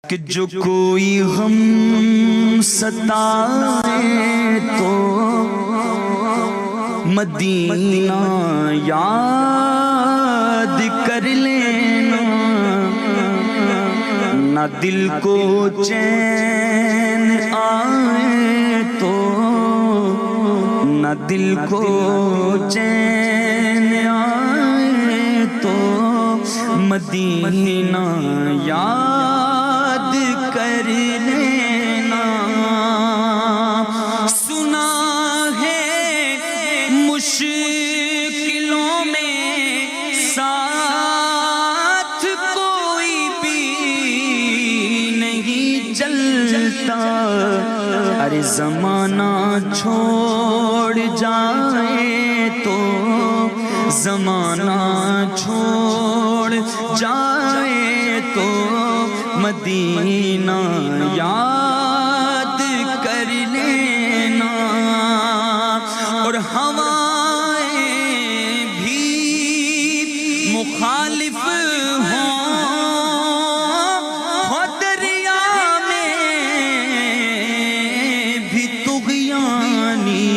کہ جو کوئی غم ستائے تو مدینہ یاد کر لینا، نہ دل کو چین آئے تو، نہ دل کو چین آئے تو مدینہ یاد کر لینا۔ سنا ہے مشکلوں میں ساتھ کوئی بھی نہیں چلتا، ارے زمانہ چھوڑ جائے تو، زمانہ چھوڑ جائے تو مدینہ یاد کر لینا۔ اور ہوائیں بھی مخالف ہوں دریا میں بھی طغیانی،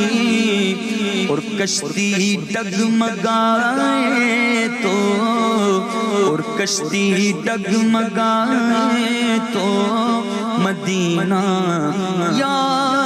اور کشتی ڈگمگائے تو، اور کشتی ڈگمگائے تو مدینہ یاد